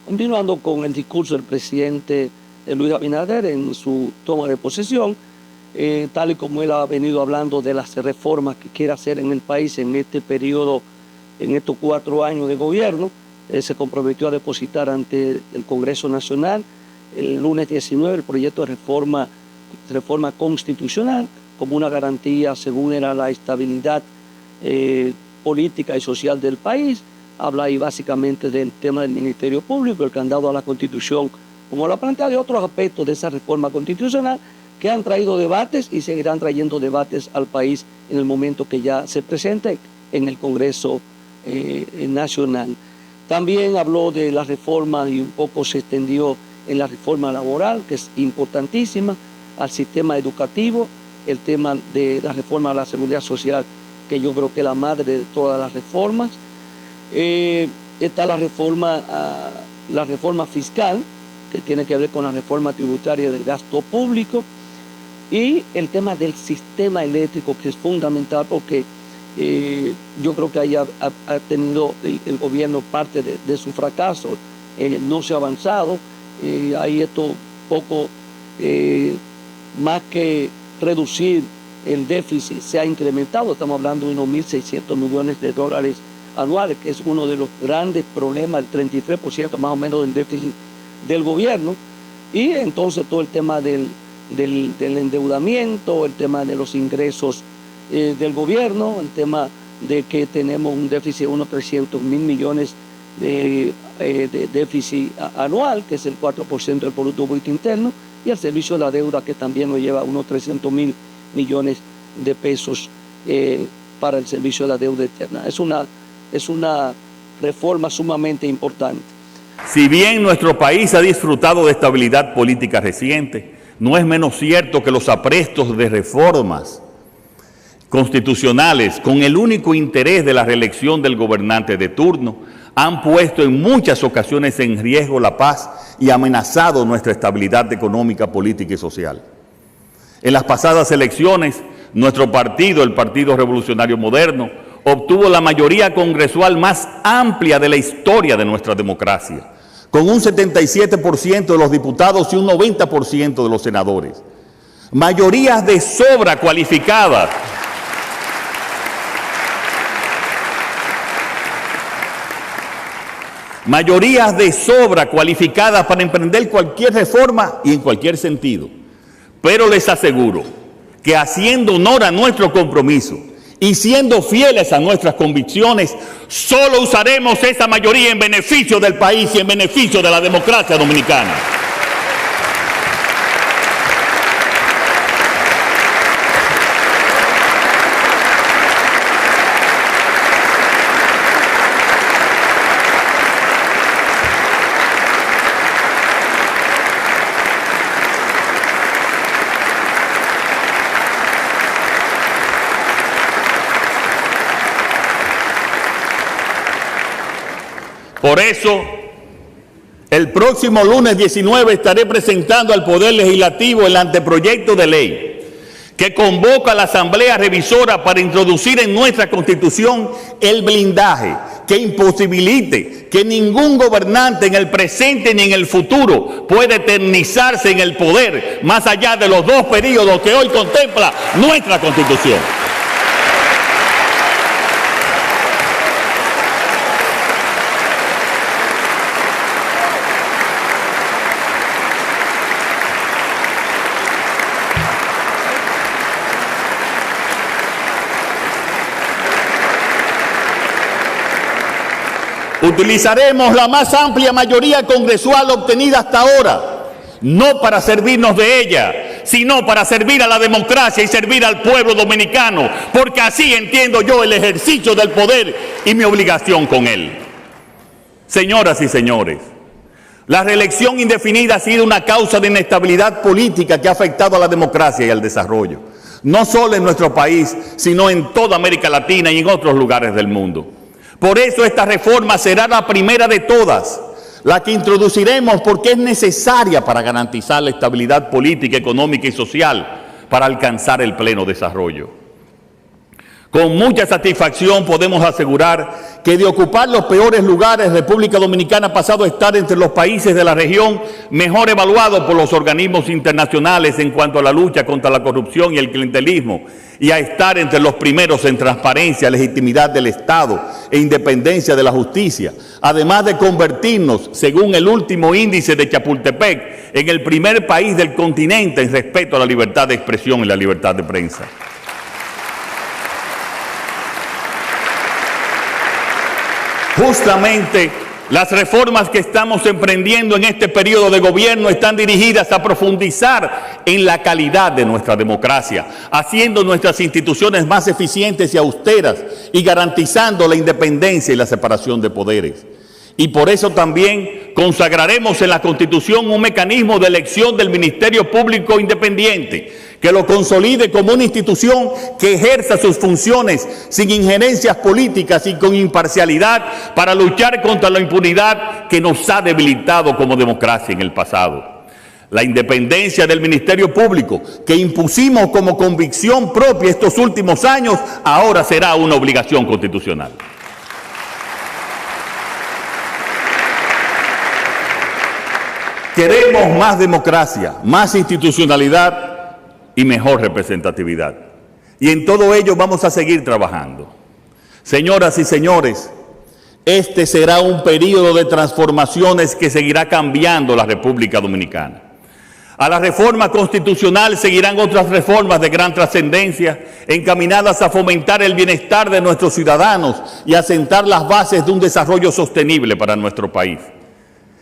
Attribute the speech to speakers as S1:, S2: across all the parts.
S1: continuando con el discurso del presidente Luis Abinader en su toma de posesión, tal y como él ha venido hablando de las reformas que quiere hacer en el país en este periodo, en estos 4 años de gobierno. Se comprometió a depositar ante el Congreso Nacional el lunes 19 el proyecto de reforma constitucional como una garantía, según era, la estabilidad política y social del país. Habla ahí básicamente del tema del Ministerio Público, el candado a la Constitución, como lo ha planteado, y otros aspectos de esa reforma constitucional que han traído debates y seguirán trayendo debates al país en el momento que ya se presente en el Congreso Nacional. También habló de la reforma y un poco se extendió en la reforma laboral, que es importantísima, al sistema educativo, el tema de la reforma a la seguridad social, que yo creo que es la madre de todas las reformas. Está la reforma fiscal, que tiene que ver con la reforma tributaria del gasto público, y el tema del sistema eléctrico, que es fundamental porque yo creo que ahí ha tenido el gobierno parte de su fracaso, no se ha avanzado, ahí esto poco más que reducir el déficit se ha incrementado, estamos hablando de unos 1.600 millones de dólares anuales, que es uno de los grandes problemas, el 33% más o menos del déficit del gobierno, y entonces todo el tema del endeudamiento, el tema de los ingresos del gobierno, el tema de que tenemos un déficit de unos 300.000 millones de déficit anual, que es el 4% del Producto Bruto Interno, y el servicio de la deuda, que también nos lleva unos 300.000 millones de pesos para el servicio de la deuda externa. Es una reforma sumamente importante.
S2: Si bien nuestro país ha disfrutado de estabilidad política reciente, no es menos cierto que los aprestos de reformas constitucionales con el único interés de la reelección del gobernante de turno han puesto en muchas ocasiones en riesgo la paz y amenazado nuestra estabilidad económica, política y social. En las pasadas elecciones, nuestro partido, el Partido Revolucionario Moderno, obtuvo la mayoría congresual más amplia de la historia de nuestra democracia, con un 77% de los diputados y un 90% de los senadores. Mayorías de sobra cualificadas. Mayorías de sobra cualificadas para emprender cualquier reforma y en cualquier sentido. Pero les aseguro que haciendo honor a nuestro compromiso y siendo fieles a nuestras convicciones, solo usaremos esa mayoría en beneficio del país y en beneficio de la democracia dominicana. Por eso, el próximo lunes 19 estaré presentando al Poder Legislativo el anteproyecto de ley que convoca a la Asamblea Revisora para introducir en nuestra Constitución el blindaje que imposibilite que ningún gobernante en el presente ni en el futuro pueda eternizarse en el poder más allá de los 2 periodos que hoy contempla nuestra Constitución. Utilizaremos la más amplia mayoría congresual obtenida hasta ahora, no para servirnos de ella, sino para servir a la democracia y servir al pueblo dominicano, porque así entiendo yo el ejercicio del poder y mi obligación con él. Señoras y señores, la reelección indefinida ha sido una causa de inestabilidad política que ha afectado a la democracia y al desarrollo, no solo en nuestro país, sino en toda América Latina y en otros lugares del mundo. Por eso esta reforma será la primera de todas, la que introduciremos porque es necesaria para garantizar la estabilidad política, económica y social para alcanzar el pleno desarrollo. Con mucha satisfacción podemos asegurar que de ocupar los peores lugares, República Dominicana ha pasado a estar entre los países de la región mejor evaluados por los organismos internacionales en cuanto a la lucha contra la corrupción y el clientelismo, y a estar entre los primeros en transparencia, legitimidad del Estado e independencia de la justicia, además de convertirnos, según el último índice de Chapultepec, en el primer país del continente en respeto a la libertad de expresión y la libertad de prensa. Justamente las reformas que estamos emprendiendo en este periodo de gobierno están dirigidas a profundizar en la calidad de nuestra democracia, haciendo nuestras instituciones más eficientes y austeras y garantizando la independencia y la separación de poderes. Y por eso también consagraremos en la Constitución un mecanismo de elección del Ministerio Público Independiente, que lo consolide como una institución que ejerza sus funciones sin injerencias políticas y con imparcialidad para luchar contra la impunidad que nos ha debilitado como democracia en el pasado. La independencia del Ministerio Público, que impusimos como convicción propia estos últimos años, ahora será una obligación constitucional. Queremos más democracia, más institucionalidad y mejor representatividad. Y en todo ello vamos a seguir trabajando. Señoras y señores, este será un periodo de transformaciones que seguirá cambiando la República Dominicana. A la reforma constitucional seguirán otras reformas de gran trascendencia, encaminadas a fomentar el bienestar de nuestros ciudadanos y a sentar las bases de un desarrollo sostenible para nuestro país.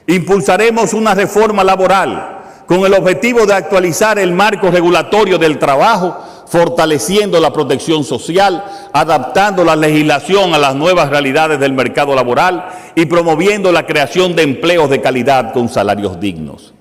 S2: Impulsaremos una reforma laboral con el objetivo de actualizar el marco regulatorio del trabajo, fortaleciendo la protección social, adaptando la legislación a las nuevas realidades del mercado laboral y promoviendo la creación de empleos de calidad con salarios dignos.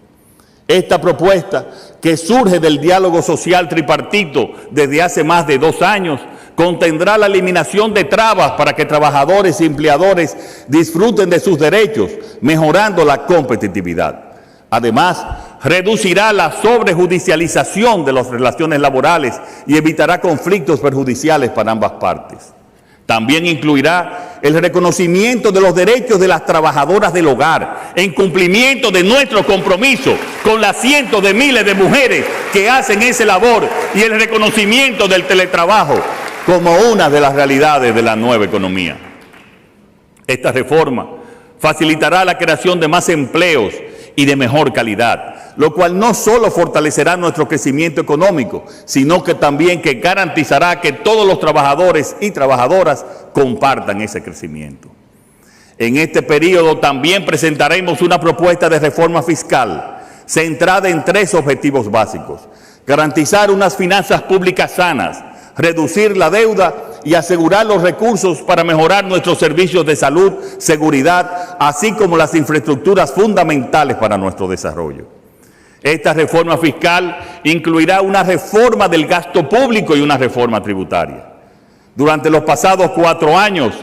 S2: Esta propuesta, que surge del diálogo social tripartito desde hace más de 2 años, contendrá la eliminación de trabas para que trabajadores y empleadores disfruten de sus derechos, mejorando la competitividad. Además, reducirá la sobrejudicialización de las relaciones laborales y evitará conflictos perjudiciales para ambas partes. También incluirá el reconocimiento de los derechos de las trabajadoras del hogar, en cumplimiento de nuestro compromiso con las cientos de miles de mujeres que hacen esa labor, y el reconocimiento del teletrabajo como una de las realidades de la nueva economía. Esta reforma facilitará la creación de más empleos y de mejor calidad, lo cual no solo fortalecerá nuestro crecimiento económico, sino que también garantizará que todos los trabajadores y trabajadoras compartan ese crecimiento. En este periodo también presentaremos una propuesta de reforma fiscal centrada en 3 objetivos básicos: garantizar unas finanzas públicas sanas, reducir la deuda y asegurar los recursos para mejorar nuestros servicios de salud, seguridad, así como las infraestructuras fundamentales para nuestro desarrollo. Esta reforma fiscal incluirá una reforma del gasto público y una reforma tributaria. Durante los pasados 4 años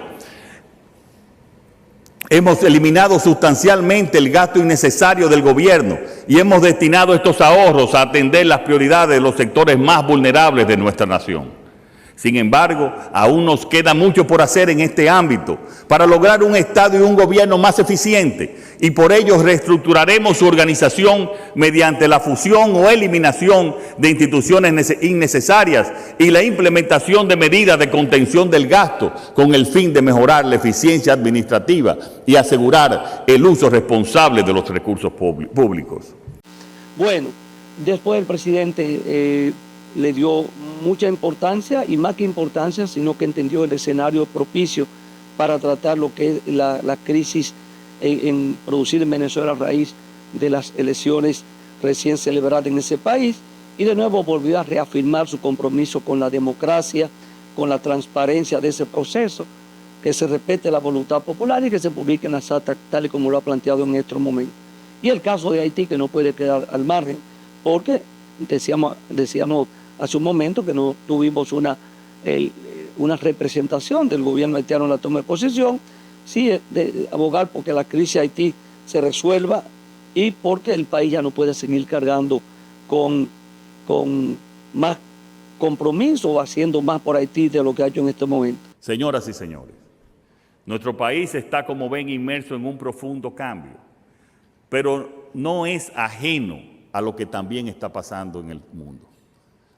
S2: hemos eliminado sustancialmente el gasto innecesario del gobierno y hemos destinado estos ahorros a atender las prioridades de los sectores más vulnerables de nuestra nación. Sin embargo, aún nos queda mucho por hacer en este ámbito para lograr un Estado y un gobierno más eficiente, y por ello reestructuraremos su organización mediante la fusión o eliminación de instituciones innecesarias y la implementación de medidas de contención del gasto con el fin de mejorar la eficiencia administrativa y asegurar el uso responsable de los recursos públicos.
S1: Bueno, después el presidente le dio mucha importancia, y más que importancia, sino que entendió el escenario propicio para tratar lo que es la crisis producida en Venezuela a raíz de las elecciones recién celebradas en ese país, y de nuevo volvió a reafirmar su compromiso con la democracia, con la transparencia de ese proceso, que se respete la voluntad popular y que se publiquen las actas tal y como lo ha planteado en estos momentos. Y el caso de Haití, que no puede quedar al margen, porque decíamos hace un momento que no tuvimos una representación del gobierno haitiano en la toma de posesión. Sí, de abogar porque la crisis de Haití se resuelva y porque el país ya no puede seguir cargando con más compromiso o haciendo más por Haití de lo que ha hecho en este momento?
S2: Señoras y señores, nuestro país está, como ven, inmerso en un profundo cambio, pero no es ajeno a lo que también está pasando en el mundo.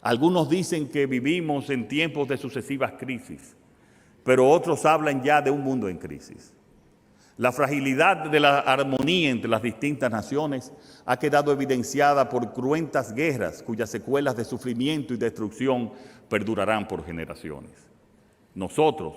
S2: Algunos dicen que vivimos en tiempos de sucesivas crisis, pero otros hablan ya de un mundo en crisis. La fragilidad de la armonía entre las distintas naciones ha quedado evidenciada por cruentas guerras cuyas secuelas de sufrimiento y destrucción perdurarán por generaciones. Nosotros,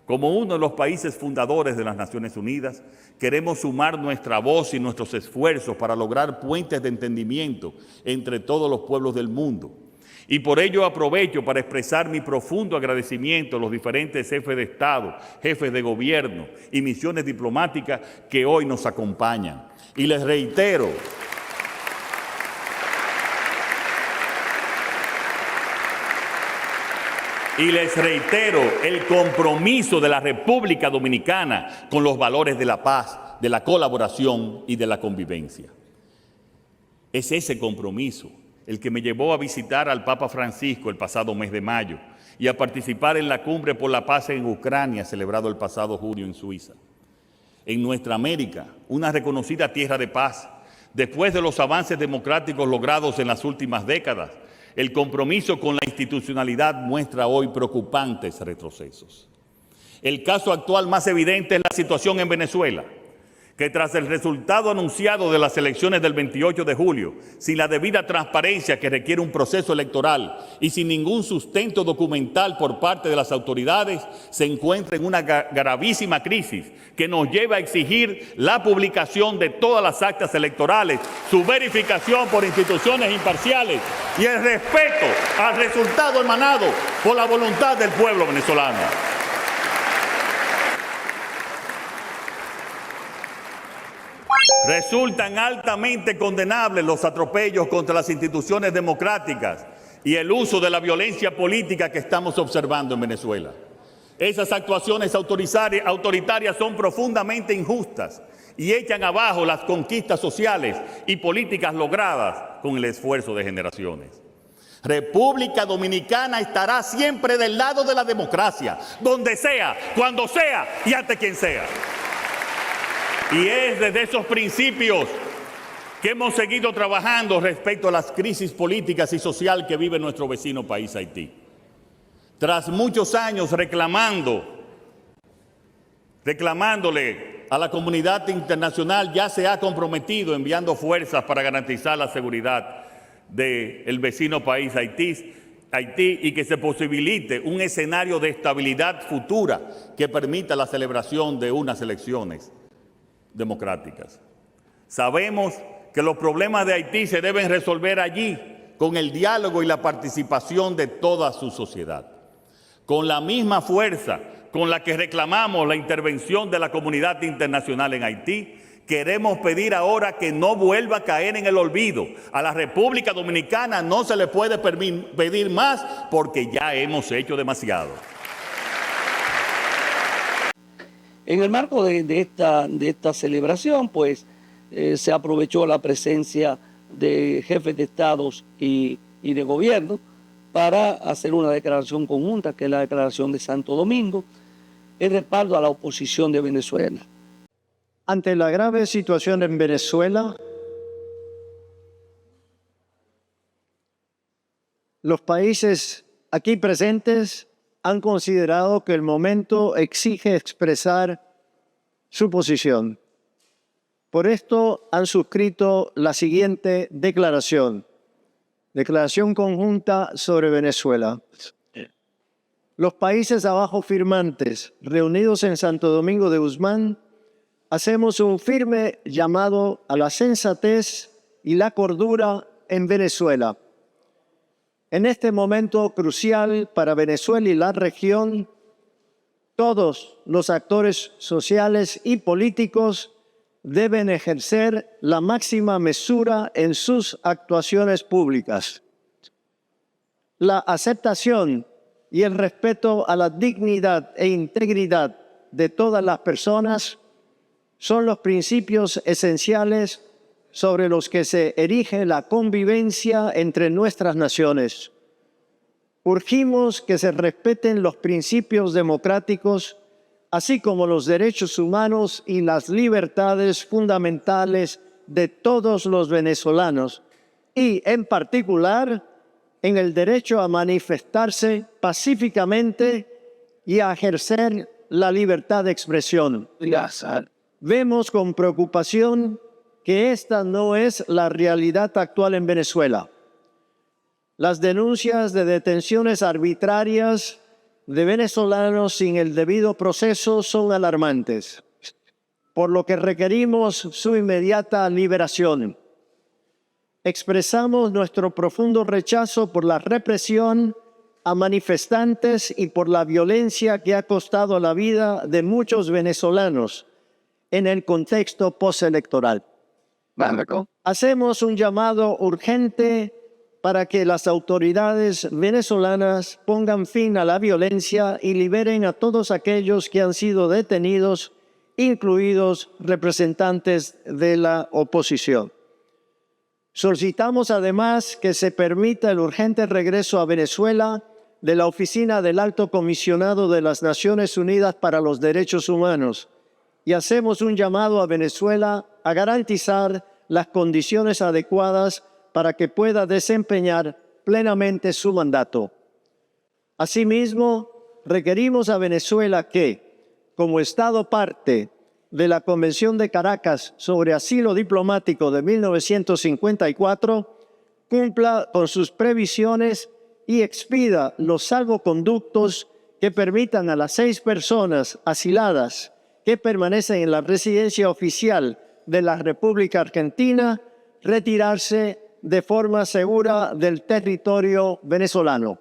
S2: como uno de los países fundadores de las Naciones Unidas, queremos sumar nuestra voz y nuestros esfuerzos para lograr puentes de entendimiento entre todos los pueblos del mundo. Y por ello aprovecho para expresar mi profundo agradecimiento a los diferentes jefes de Estado, jefes de gobierno y misiones diplomáticas que hoy nos acompañan. Y les reitero el compromiso de la República Dominicana con los valores de la paz, de la colaboración y de la convivencia. Es ese compromiso el que me llevó a visitar al Papa Francisco el pasado mes de mayo y a participar en la Cumbre por la Paz en Ucrania, celebrado el pasado junio en Suiza. En nuestra América, una reconocida tierra de paz, después de los avances democráticos logrados en las últimas décadas, el compromiso con la institucionalidad muestra hoy preocupantes retrocesos. El caso actual más evidente es la situación en Venezuela, que tras el resultado anunciado de las elecciones del 28 de julio, sin la debida transparencia que requiere un proceso electoral y sin ningún sustento documental por parte de las autoridades, se encuentra en una gravísima crisis que nos lleva a exigir la publicación de todas las actas electorales, su verificación por instituciones imparciales y el respeto al resultado emanado por la voluntad del pueblo venezolano. Resultan altamente condenables los atropellos contra las instituciones democráticas y el uso de la violencia política que estamos observando en Venezuela. Esas actuaciones autoritarias son profundamente injustas y echan abajo las conquistas sociales y políticas logradas con el esfuerzo de generaciones. República Dominicana estará siempre del lado de la democracia, donde sea, cuando sea y ante quien sea. Y es desde esos principios que hemos seguido trabajando respecto a las crisis políticas y sociales que vive nuestro vecino país Haití. Tras muchos años reclamándole a la comunidad internacional, ya se ha comprometido enviando fuerzas para garantizar la seguridad del vecino país Haití y que se posibilite un escenario de estabilidad futura que permita la celebración de unas elecciones democráticas. Sabemos que los problemas de Haití se deben resolver allí con el diálogo y la participación de toda su sociedad. Con la misma fuerza con la que reclamamos la intervención de la comunidad internacional en Haití, queremos pedir ahora que no vuelva a caer en el olvido. A la República Dominicana no se le puede pedir más porque ya hemos hecho demasiado.
S1: En el marco de esta celebración, pues, se aprovechó la presencia de jefes de estados y de gobierno para hacer una declaración conjunta, que es la declaración de Santo Domingo, en respaldo a la oposición de Venezuela.
S3: Ante la grave situación en Venezuela, los países aquí presentes han considerado que el momento exige expresar su posición. Por esto han suscrito la siguiente declaración conjunta sobre Venezuela. Los países abajo firmantes, reunidos en Santo Domingo de Guzmán, hacemos un firme llamado a la sensatez y la cordura en Venezuela. En este momento crucial para Venezuela y la región, todos los actores sociales y políticos deben ejercer la máxima mesura en sus actuaciones públicas. La aceptación y el respeto a la dignidad e integridad de todas las personas son los principios esenciales sobre los que se erige la convivencia entre nuestras naciones. urgimos que se respeten los principios democráticos, así como los derechos humanos y las libertades fundamentales de todos los venezolanos, y en particular en el derecho a manifestarse pacíficamente y a ejercer la libertad de expresión. Vemos con preocupación que esta no es la realidad actual en Venezuela. Las denuncias de detenciones arbitrarias de venezolanos sin el debido proceso son alarmantes, por lo que requerimos su inmediata liberación. Expresamos nuestro profundo rechazo por la represión a manifestantes y por la violencia que ha costado la vida de muchos venezolanos en el contexto postelectoral. Hacemos un llamado urgente para que las autoridades venezolanas pongan fin a la violencia y liberen a todos aquellos que han sido detenidos, incluidos representantes de la oposición. Solicitamos además que se permita el urgente regreso a Venezuela de la Oficina del Alto Comisionado de las Naciones Unidas para los Derechos Humanos y hacemos un llamado a Venezuela a garantizar las condiciones adecuadas para que pueda desempeñar plenamente su mandato. Asimismo, requerimos a Venezuela que, como Estado parte de la Convención de Caracas sobre Asilo Diplomático de 1954, cumpla con sus previsiones y expida los salvoconductos que permitan a las 6 personas asiladas que permanecen en la residencia oficial de la República Argentina retirarse de forma segura del territorio venezolano.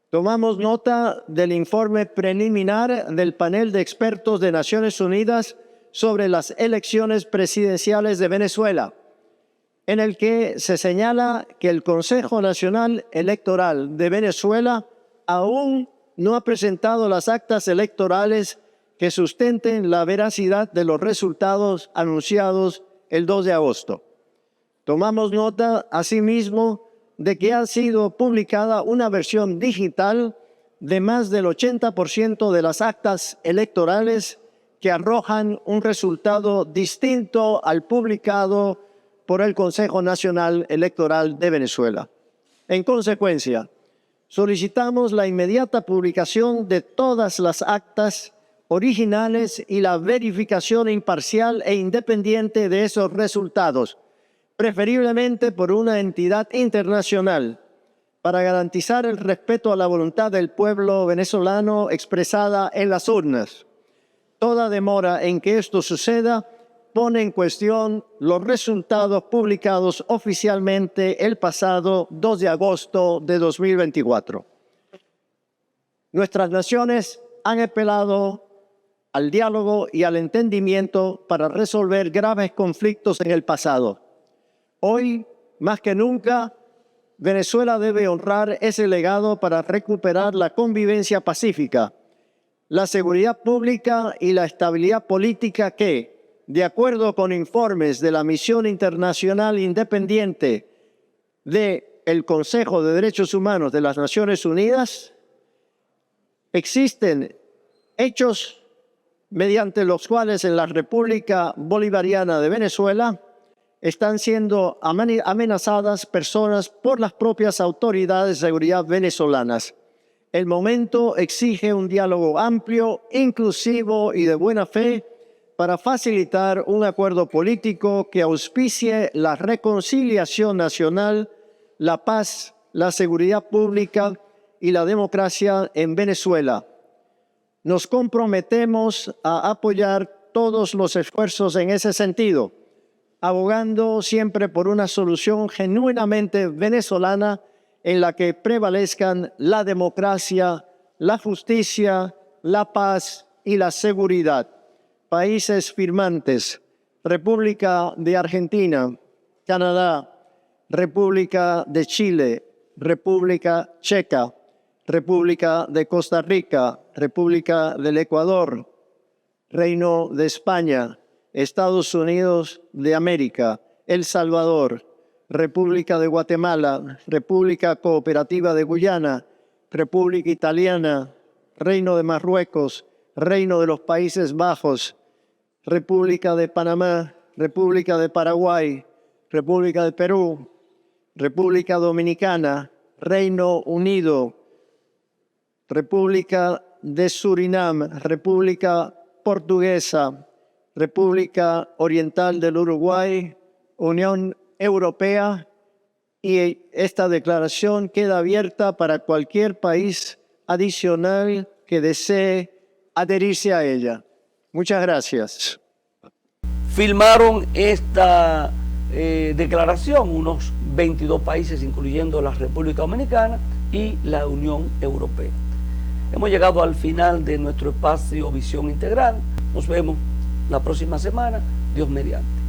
S3: Tomamos nota del informe preliminar del panel de expertos de Naciones Unidas sobre las elecciones presidenciales de Venezuela, en el que se señala que el Consejo Nacional Electoral de Venezuela aún no ha presentado las actas electorales que sustenten la veracidad de los resultados anunciados el 2 de agosto. Tomamos nota, asimismo, de que ha sido publicada una versión digital de más del 80% de las actas electorales que arrojan un resultado distinto al publicado por el Consejo Nacional Electoral de Venezuela. En consecuencia, solicitamos la inmediata publicación de todas las actas originales y la verificación imparcial e independiente de esos resultados, preferiblemente por una entidad internacional, para garantizar el respeto a la voluntad del pueblo venezolano expresada en las urnas. Toda demora en que esto suceda pone en cuestión los resultados publicados oficialmente el pasado 2 de agosto de 2024. Nuestras naciones han apelado al diálogo y al entendimiento para resolver graves conflictos en el pasado. Hoy, más que nunca, Venezuela debe honrar ese legado para recuperar la convivencia pacífica, la seguridad pública y la estabilidad política que, de acuerdo con informes de la Misión Internacional Independiente del Consejo de Derechos Humanos de las Naciones Unidas, existen hechos mediante los cuales en la República Bolivariana de Venezuela están siendo amenazadas personas por las propias autoridades de seguridad venezolanas. El momento exige un diálogo amplio, inclusivo y de buena fe para facilitar un acuerdo político que auspicie la reconciliación nacional, la paz, la seguridad pública y la democracia en Venezuela. Nos comprometemos a apoyar todos los esfuerzos en ese sentido, abogando siempre por una solución genuinamente venezolana en la que prevalezcan la democracia, la justicia, la paz y la seguridad. Países firmantes: República de Argentina, Canadá, República de Chile, República Checa, República de Costa Rica, República del Ecuador, Reino de España, Estados Unidos de América, El Salvador, República de Guatemala, República Cooperativa de Guyana, República Italiana, Reino de Marruecos, Reino de los Países Bajos, República de Panamá, República de Paraguay, República de Perú, República Dominicana, Reino Unido, República de Surinam, República Portuguesa, República Oriental del Uruguay, Unión Europea, y esta declaración queda abierta para cualquier país adicional que desee adherirse a ella. Muchas gracias.
S1: Firmaron esta declaración unos 22 países, incluyendo la República Dominicana y la Unión Europea. Hemos llegado al final de nuestro espacio Visión Integral. Nos vemos la próxima semana, Dios mediante.